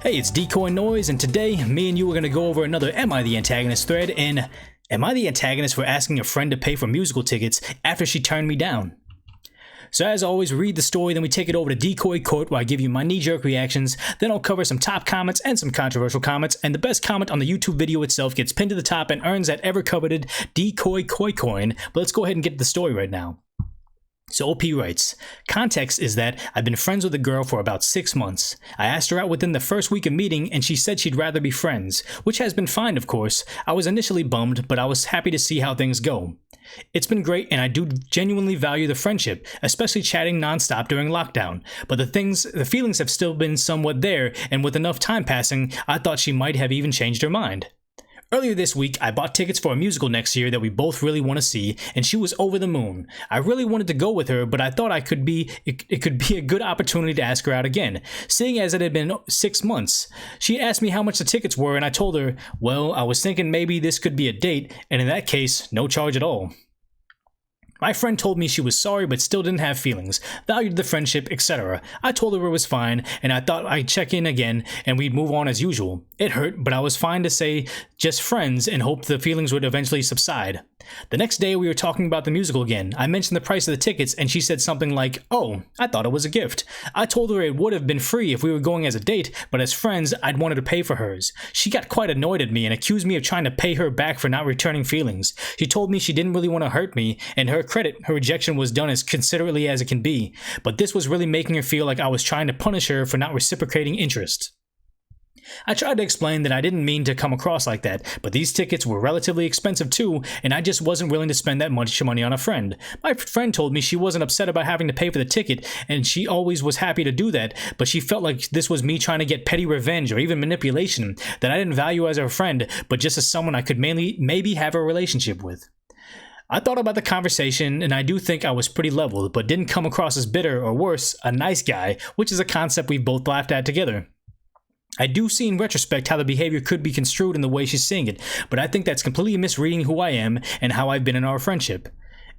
Hey, it's DecoyNoise, and today, me and you are going to go over another Am I the Antagonist thread in Am I the Antagonist for asking a friend to pay for musical tickets after she turned me down? So as always, we read the story, then we take it over to Decoy Court where I give you my knee-jerk reactions, then I'll cover some top comments and some controversial comments, and the best comment on the YouTube video itself gets pinned to the top and earns that ever-coveted Decoy coin. But let's go ahead and get to the story right now. So OP writes, context is that I've been friends with a girl for about 6 months. I asked her out within the first week of meeting and she said she'd rather be friends, which has been fine of course. I was initially bummed, but I was happy to see how things go. It's been great and I do genuinely value the friendship, especially chatting nonstop during lockdown, but the feelings have still been somewhat there, and with enough time passing, I thought she might have even changed her mind. Earlier this week, I bought tickets for a musical next year that we both really want to see, and she was over the moon. I really wanted to go with her, but I thought it could be a good opportunity to ask her out again, seeing as it had been 6 months. She asked me how much the tickets were, and I told her, well, I was thinking maybe this could be a date, and in that case, no charge at all. My friend told me she was sorry but still didn't have feelings, valued the friendship, etc. I told her it was fine, and I thought I'd check in again and we'd move on as usual. It hurt, but I was fine to say just friends and hoped the feelings would eventually subside. The next day we were talking about the musical again. I mentioned the price of the tickets and she said something like, oh, I thought it was a gift. I told her it would have been free if we were going as a date, but as friends I'd wanted to pay for hers. She got quite annoyed at me and accused me of trying to pay her back for not returning feelings. She told me she didn't really want to hurt me, and her credit, her rejection was done as considerately as it can be, but this was really making her feel like I was trying to punish her for not reciprocating interest. I tried to explain that I didn't mean to come across like that, but these tickets were relatively expensive too, and I just wasn't willing to spend that much money on a friend. My friend told me she wasn't upset about having to pay for the ticket, and she always was happy to do that, but she felt like this was me trying to get petty revenge or even manipulation that I didn't value as a friend, but just as someone I could maybe have a relationship with. I thought about the conversation, and I do think I was pretty level, but didn't come across as bitter or worse, a nice guy, which is a concept we've both laughed at together. I do see in retrospect how the behavior could be construed in the way she's saying it, but I think that's completely misreading who I am and how I've been in our friendship.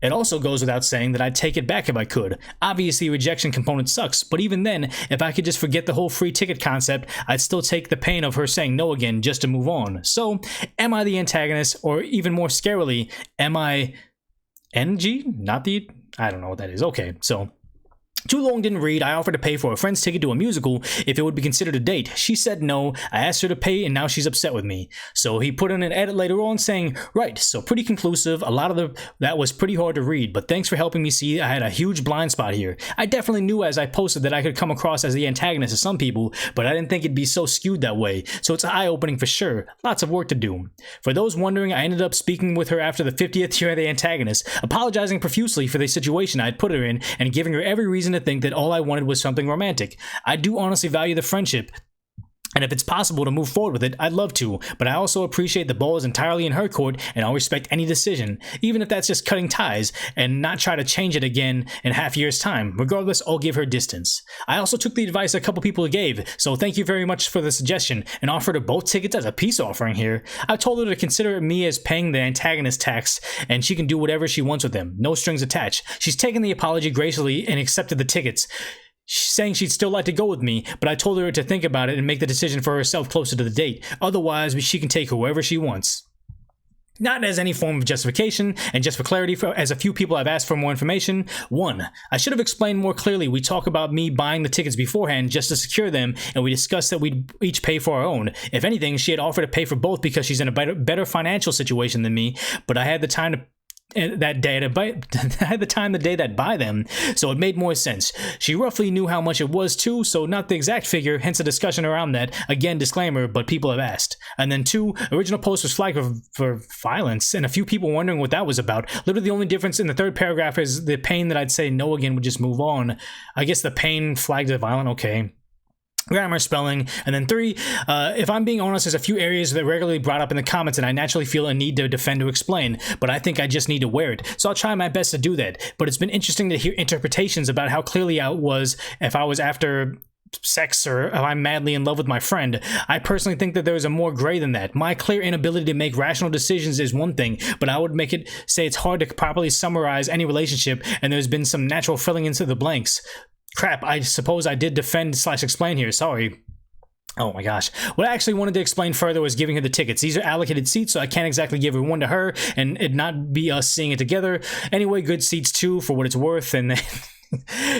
It also goes without saying that I'd take it back if I could. Obviously, rejection component sucks, but even then, if I could just forget the whole free ticket concept, I'd still take the pain of her saying no again just to move on. So, am I the antagonist, or even more scarily, am I NG? Not the... I don't know what that is. Okay, so... Too long didn't read. I offered to pay for a friend's ticket to a musical if it would be considered a date. She said no. I asked her to pay and now she's upset with me. So he put in an edit later on saying, right, so pretty conclusive. A lot of that was pretty hard to read, but thanks for helping me see I had a huge blind spot here. I definitely knew as I posted that I could come across as the antagonist to some people, but I didn't think it'd be so skewed that way. So it's eye-opening for sure. Lots of work to do. For those wondering, I ended up speaking with her after the 50th year of the antagonist, apologizing profusely for the situation I'd put her in and giving her every reason to think that all I wanted was something romantic. I do honestly value the friendship, and if it's possible to move forward with it, I'd love to, but I also appreciate the ball is entirely in her court, and I'll respect any decision, even if that's just cutting ties, and not try to change it again in half a year's time. Regardless, I'll give her distance. I also took the advice a couple people gave, so thank you very much for the suggestion, and offered her both tickets as a peace offering here. I told her to consider me as paying the antagonist tax, and she can do whatever she wants with them, no strings attached. She's taken the apology gracefully and accepted the tickets. She's saying she'd still like to go with me, but I told her to think about it and make the decision for herself closer to the date. Otherwise, she can take whoever she wants. Not as any form of justification, and just for clarity, as a few people have asked for more information. 1. I should have explained more clearly. We talk about me buying the tickets beforehand just to secure them, and we discussed that we'd each pay for our own. If anything, she had offered to pay for both because she's in a better financial situation than me, but I had the time the day that buy them, so it made more sense. She roughly knew how much it was too, so not the exact figure, hence a discussion around that. Again, disclaimer, but people have asked. And then 2, original post was flagged for violence, and a few people wondering what that was about. Literally the only difference in the third paragraph is the pain that I'd say no again would just move on. I guess the pain flagged as violent, okay. Grammar, spelling, and then 3, if I'm being honest, there's a few areas that are regularly brought up in the comments and I naturally feel a need to defend to explain, but I think I just need to wear it, so I'll try my best to do that. But it's been interesting to hear interpretations about how clearly I was if I was after sex or if I'm madly in love with my friend. I personally think that there is a more gray than that. My clear inability to make rational decisions is one thing, but I would make it say it's hard to properly summarize any relationship, and there's been some natural filling into the blanks. Crap, I suppose I did defend/explain here, sorry. Oh my gosh. What I actually wanted to explain further was giving her the tickets. These are allocated seats, so I can't exactly give her one to her and it not be us seeing it together. Anyway, good seats too, for what it's worth. And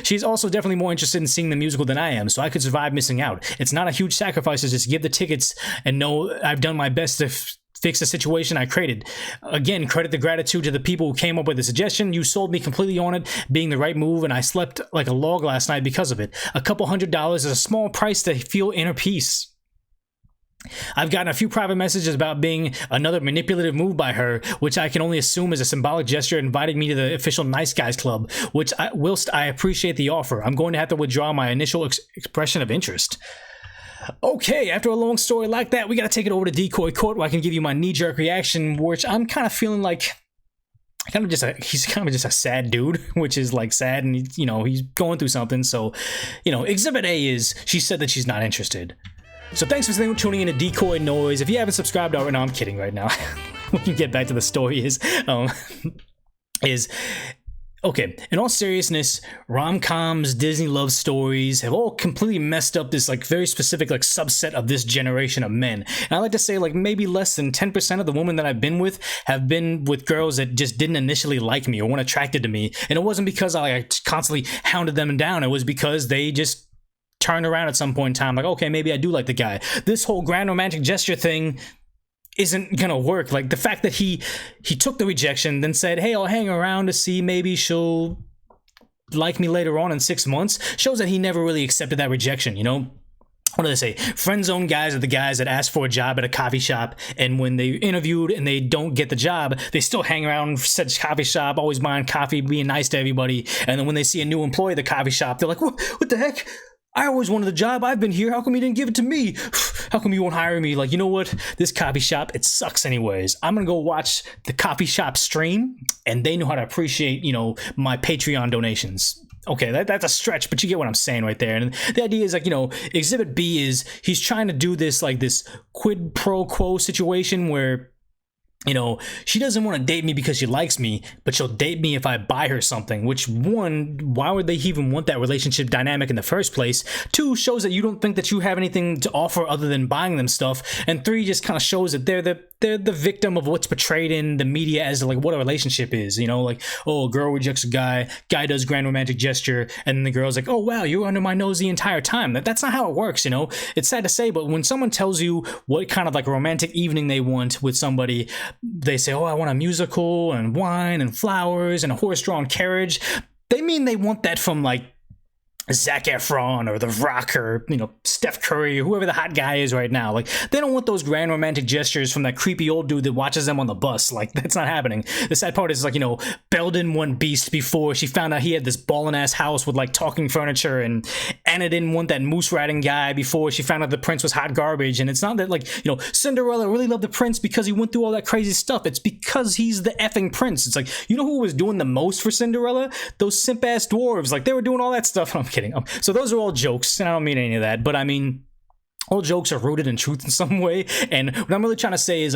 she's also definitely more interested in seeing the musical than I am, so I could survive missing out. It's not a huge sacrifice to just give the tickets and know I've done my best to fix the situation I created. Again, credit the gratitude to the people who came up with the suggestion. You sold me completely on it being the right move, and I slept like a log last night because of it. A couple $100 is a small price to feel inner peace. I've gotten a few private messages about being another manipulative move by her, which I can only assume is a symbolic gesture inviting me to the official Nice Guys Club, whilst I appreciate the offer, I'm going to have to withdraw my initial expression of interest. Okay, after a long story like that, we gotta take it over to Decoy Court where I can give you my knee-jerk reaction, which I'm kind of feeling like he's kind of just a sad dude, which is like sad, and he's going through something. So, Exhibit A is she said that she's not interested. So thanks for tuning in to DecoyNoise. If you haven't subscribed already, no, I'm kidding right now. We can get back to the story. Okay, in all seriousness, rom-coms, Disney love stories have all completely messed up this very specific subset of this generation of men. And I like to say maybe less than 10% of the women that I've been with have been with girls that just didn't initially like me or weren't attracted to me. And it wasn't because I constantly hounded them down. It was because they just turned around at some point in time okay, maybe I do like the guy. This whole grand romantic gesture thing isn't gonna work. The fact that he took the rejection, then said, hey, I'll hang around to see maybe she'll like me later on in 6 months, shows that he never really accepted that rejection. What do they say? Friend zone guys are the guys that ask for a job at a coffee shop, and when they interviewed and they don't get the job, they still hang around said coffee shop, always buying coffee, being nice to everybody, and then when they see a new employee at the coffee shop, they're like, what the heck? I always wanted the job. I've been here. How come you didn't give it to me? How come you won't hire me? You know what? This coffee shop, it sucks anyways. I'm going to go watch the coffee shop stream, and they know how to appreciate, my Patreon donations. Okay, that's a stretch, but you get what I'm saying right there. And the idea is Exhibit B is he's trying to do this this quid pro quo situation where she doesn't want to date me because she likes me, but she'll date me if I buy her something, which, one, why would they even want that relationship dynamic in the first place? Two, shows that you don't think that you have anything to offer other than buying them stuff. And three, just kind of shows that they're the victim of what's portrayed in the media as what a relationship is, oh, a girl rejects a guy does grand romantic gesture, and then the girl's like, oh wow, you were under my nose the entire time. That's not how it works. It's sad to say, but when someone tells you what kind of romantic evening they want with somebody, they say, oh, I want a musical and wine and flowers and a horse-drawn carriage. They mean they want that from Zac Efron or The Rock or Steph Curry or whoever the hot guy is right now. They don't want those grand romantic gestures from that creepy old dude that watches them on the bus. That's not happening. The sad part is Belle didn't want Beast before she found out he had this ballin' ass house with talking furniture, and Anna didn't want that moose riding guy before she found out the prince was hot garbage. And it's not that Cinderella really loved the prince because he went through all that crazy stuff. It's because he's the effing prince. It's who was doing the most for Cinderella? Those simp ass dwarves. They were doing all that stuff. I'm kidding. So those are all jokes, and I don't mean any of that, but I mean, all jokes are rooted in truth in some way. And what I'm really trying to say is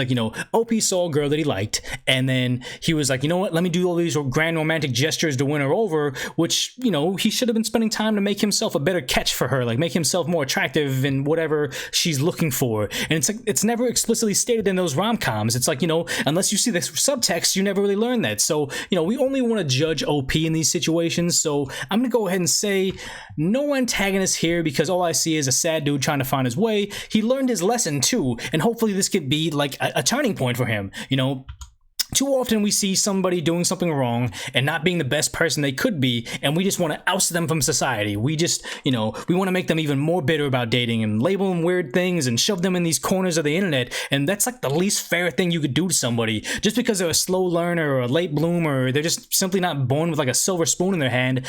OP saw a girl that he liked, and then he was like, you know what, let me do all these grand romantic gestures to win her over, which he should have been spending time to make himself a better catch for her, make himself more attractive in whatever she's looking for. And it's never explicitly stated in those rom-coms. It's unless you see the subtext, you never really learn that. So we only want to judge OP in these situations. So I'm gonna go ahead and say no antagonist here, because all I see is a sad dude trying to find his way. He learned his lesson too, and hopefully this could be a turning point for him. Too often we see somebody doing something wrong and not being the best person they could be, and we just want to oust them from society. We just, we want to make them even more bitter about dating and label them weird things and shove them in these corners of the internet, and that's the least fair thing you could do to somebody. Just because they're a slow learner or a late bloomer, or they're just simply not born with a silver spoon in their hand,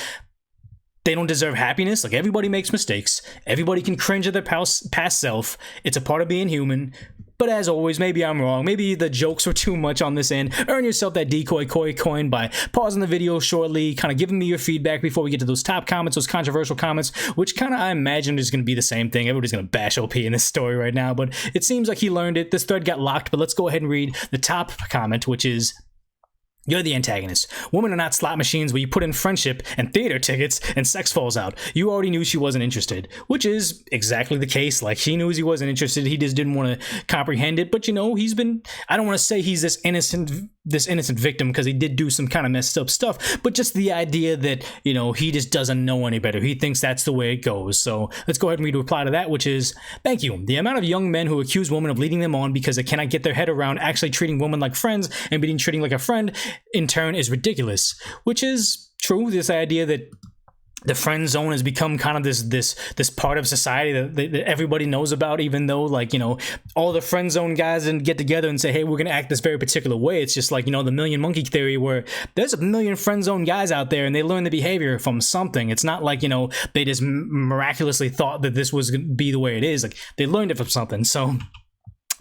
they don't deserve happiness. Everybody makes mistakes. Everybody can cringe at their past self. It's a part of being human. But as always, maybe I'm wrong. Maybe the jokes were too much on this end. Earn yourself that Decoy coin by pausing the video shortly, kind of giving me your feedback before we get to those top comments, those controversial comments, which I imagine is going to be the same thing. Everybody's going to bash OP in this story right now, but it seems like he learned it. This thread got locked, but let's go ahead and read the top comment, which is, You're the antagonist. Women are not slot machines where you put in friendship and theater tickets and sex falls out. You already knew she wasn't interested, which is exactly the case. Like, he knew he wasn't interested. He just didn't want to comprehend it. But, you know, he's been, I don't want to say he's this innocent victim, because he did do some kind of messed up stuff, but just the idea that, you know, he just doesn't know any better. He thinks that's the way it goes. So let's go ahead and read a reply to that, which is, thank you. The amount of young men who accuse women of leading them on because they cannot get their head around actually treating women like friends and being treating like a friend in turn is ridiculous, which is true. This idea that the friend zone has become kind of this part of society that everybody knows about, even though, like, you know, all the friend zone guys didn't get together and say, hey, we're gonna act this very particular way. It's just like, you know, the million monkey theory, where there's a million friend zone guys out there and they learn the behavior from something. It's not like, you know, they just miraculously thought that this was gonna be the way it is. Like, they learned it from something. So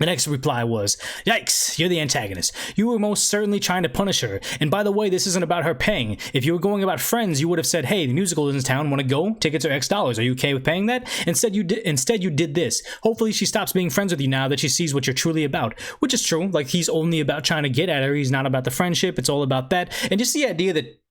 the next reply was, yikes, you're the antagonist. You were most certainly trying to punish her. And by the way, this isn't about her paying. If you were going about friends, you would have said, hey, the musical is in town, want to go? Tickets are X dollars. Are you okay with paying that? Instead, you did this. Hopefully she stops being friends with you now that she sees what you're truly about. Which is true. Like, he's only about trying to get at her. He's not about the friendship. It's all about that. And just the idea that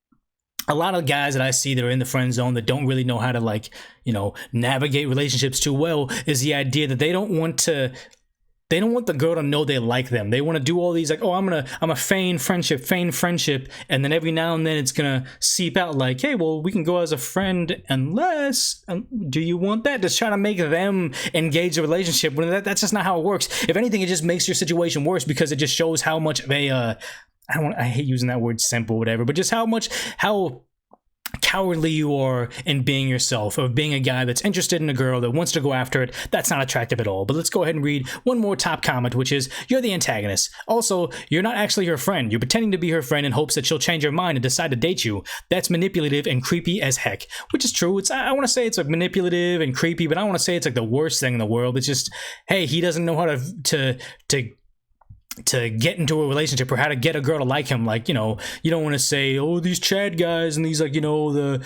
a lot of guys that I see that are in the friend zone that don't really know how to, like, you know, navigate relationships too well, is the idea that they don't want the girl to know they like them. They want to do all these, like, oh, I'm a feign friendship, and then every now and then it's gonna seep out like, hey, well, we can go as a friend unless, do you want that? Just trying to make them engage the relationship when that's just not how it works. If anything, it just makes your situation worse, because it just shows how much of a I hate using that word simple or whatever, but just how cowardly you are in being yourself, of being a guy that's interested in a girl that wants to go after it. That's not attractive at all. But let's go ahead and read one more top comment, which is, you're the antagonist. Also, you're not actually her friend. You're pretending to be her friend in hopes that she'll change her mind and decide to date you. That's manipulative and creepy as heck. Which is true. I want to say it's like manipulative and creepy, but I want to say it's like the worst thing in the world. It's just, hey, he doesn't know how to get into a relationship, or how to get a girl to like him. Like, you know, you don't want to say, oh, these Chad guys and these, like, you know,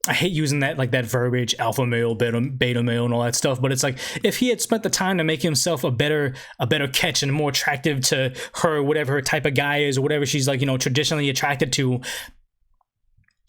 I hate using that, like, that verbiage, alpha male, beta male and all that stuff, but it's like, if he had spent the time to make himself a better catch and more attractive to her, whatever her type of guy is, or whatever she's, like, you know, traditionally attracted to,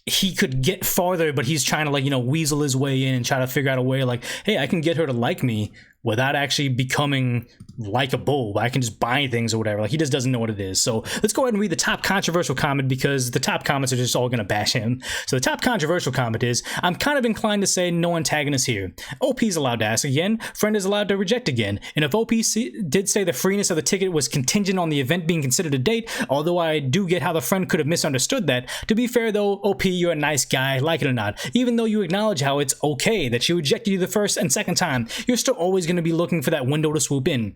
he could get farther. But he's trying to, like, you know, weasel his way in and try to figure out a way, like, hey, I can get her to like me without actually becoming likable. I can just buy things or whatever. Like, he just doesn't know what it is. So let's go ahead and read the top controversial comment, because the top comments are just all gonna bash him. So the top controversial comment is, I'm kind of inclined to say no antagonist here. OP's allowed to ask again, friend is allowed to reject again. And if OP did say the freeness of the ticket was contingent on the event being considered a date, although I do get how the friend could have misunderstood that. To be fair though, OP, you're a nice guy, like it or not. Even though you acknowledge how it's okay that she rejected you the first and second time, you're still always going to be looking for that window to swoop in.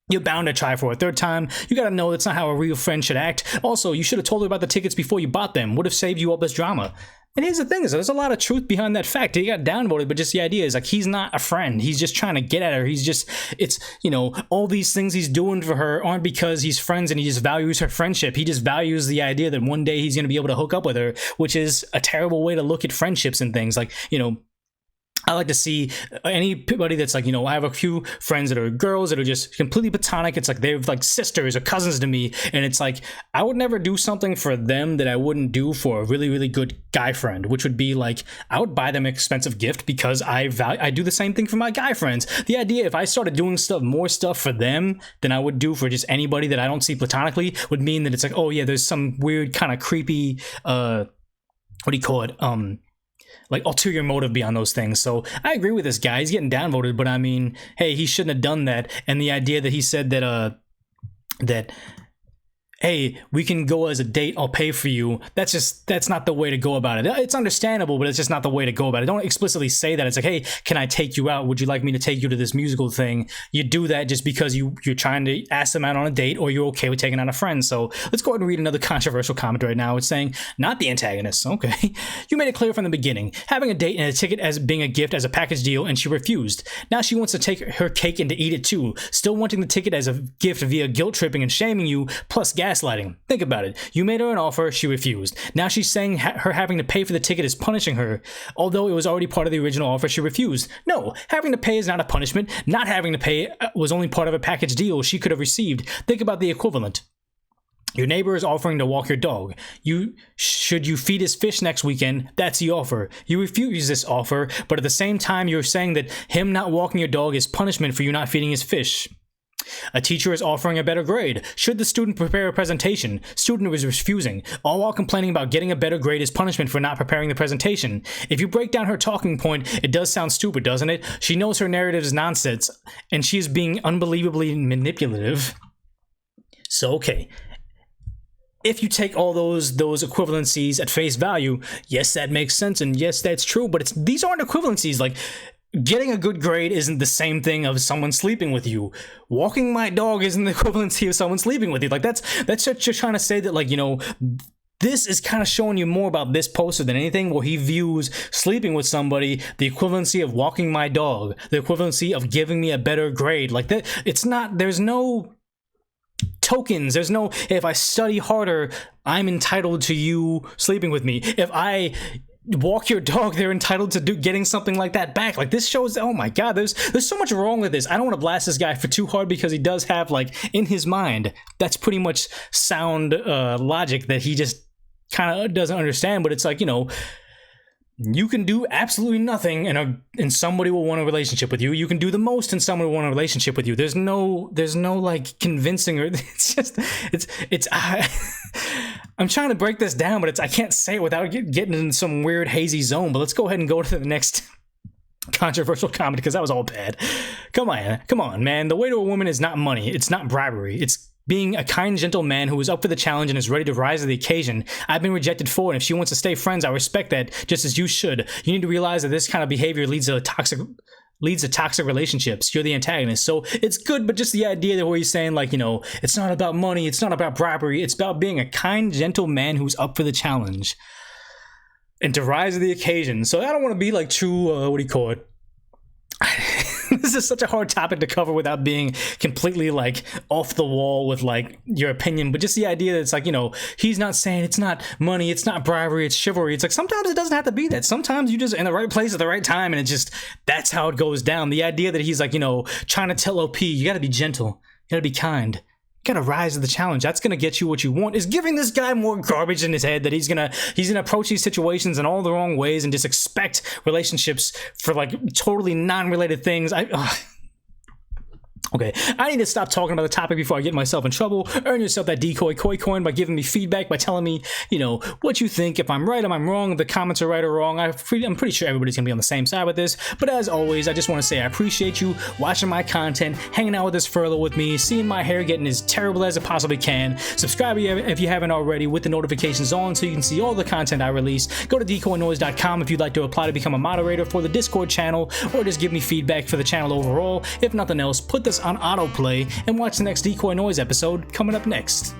You're bound to try for a third time. You gotta know that's not how a real friend should act. Also, you should have told her about the tickets before you bought them. Would have saved you all this drama. And here's the thing, is there's a lot of truth behind that fact. He got downvoted, but just the idea is, like, he's not a friend. He's just trying to get at her. He's just, it's, you know, all these things he's doing for her aren't because he's friends and he just values her friendship. He just values the idea that one day he's going to be able to hook up with her, which is a terrible way to look at friendships and things. Like, you know, I like to see anybody that's like, you know, I have a few friends that are girls that are just completely platonic. It's like they're like sisters or cousins to me. And it's like, I would never do something for them that I wouldn't do for a really, really good guy friend, which would be like, I would buy them an expensive gift because I do the same thing for my guy friends. The idea, if I started doing more stuff for them than I would do for just anybody that I don't see platonically, would mean that it's like, oh yeah, there's some weird kind of creepy, what do you call it? Like ulterior motive beyond those things. So I agree with this guy. He's getting downvoted, but I mean, hey, he shouldn't have done that. And the idea that he said that hey, we can go as a date, I'll pay for you. That's not the way to go about it. It's understandable, but it's just not the way to go about it. Don't explicitly say that. It's like, hey, can I take you out? Would you like me to take you to this musical thing? You do that just because you're trying to ask them out on a date, or you're okay with taking out a friend. So let's go ahead and read another controversial comment right now. It's saying, not the antagonist. Okay. You made it clear from the beginning, having a date and a ticket as being a gift as a package deal, and she refused. Now she wants to take her cake and to eat it too, still wanting the ticket as a gift via guilt tripping and shaming you, plus gaslighting. Think about it. You made her an offer, she refused. Now she's saying her having to pay for the ticket is punishing her, although it was already part of the original offer, she refused. No, having to pay is not a punishment. Not having to pay was only part of a package deal she could have received. Think about the equivalent. Your neighbor is offering to walk your dog. Should you feed his fish next weekend? That's the offer. You refuse this offer, but at the same time, you're saying that him not walking your dog is punishment for you not feeding his fish. A teacher is offering a better grade. Should the student prepare a presentation? Student is refusing, all while complaining about getting a better grade is punishment for not preparing the presentation. If you break down her talking point, it does sound stupid, doesn't it? She knows her narrative is nonsense, and she is being unbelievably manipulative. So, okay. If you take all those equivalencies at face value, yes, that makes sense, and yes, that's true, but these aren't equivalencies. Like, getting a good grade isn't the same thing of someone sleeping with you. Walking my dog isn't the equivalency of someone sleeping with you. Like, that's just trying to say that, like, you know, this is kind of showing you more about this poster than anything, where he views sleeping with somebody the equivalency of walking my dog, the equivalency of giving me a better grade. Like, that, it's not, there's no tokens, there's no, if I study harder, I'm entitled to you sleeping with me. If I walk your dog, they're entitled to getting something like that back. Like, this shows, oh my god, there's so much wrong with this. I don't want to blast this guy for too hard, because he does have, like, in his mind, that's pretty much sound logic that he just kind of doesn't understand. But it's like, you know, you can do absolutely nothing and somebody will want a relationship with you. You can do the most and someone will want a relationship with you. There's no like convincing, or it's just, I'm trying to break this down, but I can't say it without getting in some weird hazy zone. But let's go ahead and go to the next controversial comment, because that was all bad. Come on, man. The way to a woman is not money. It's not bribery. It's being a kind, gentle man who is up for the challenge and is ready to rise to the occasion. I've been rejected for it, and if she wants to stay friends, I respect that, just as you should. You need to realize that this kind of behavior leads to toxic relationships. You're the antagonist. So it's good, but just the idea that where he's saying, like, you know, it's not about money, it's not about bribery, it's about being a kind, gentle man who's up for the challenge and to rise to the occasion. So I don't want to be like too, what do you call it? This is such a hard topic to cover without being completely, like, off the wall with, like, your opinion, but just the idea that it's like, you know, he's not saying it's not money, it's not bribery, it's chivalry. It's like, sometimes it doesn't have to be that. Sometimes you just in the right place at the right time, and it just, that's how it goes down. The idea that he's like, you know, trying to tell OP, you gotta be gentle, you gotta be kind, you gotta rise to the challenge, that's gonna get you what you want, is giving this guy more garbage in his head that he's gonna approach these situations in all the wrong ways and just expect relationships for, like, totally non-related things. Okay, I need to stop talking about the topic before I get myself in trouble. Earn yourself that Decoy coin by giving me feedback, by telling me, you know, what you think. If I'm right, if I'm wrong, if the comments are right or wrong. I'm pretty sure everybody's gonna be on the same side with this. But as always, I just want to say I appreciate you watching my content, hanging out with this furlough with me, seeing my hair getting as terrible as it possibly can. Subscribe if you haven't already with the notifications on so you can see all the content I release. Go to DecoyNoise.com if you'd like to apply to become a moderator for the Discord channel, or just give me feedback for the channel overall. If nothing else, put this on autoplay and watch the next Decoy Noise episode coming up next.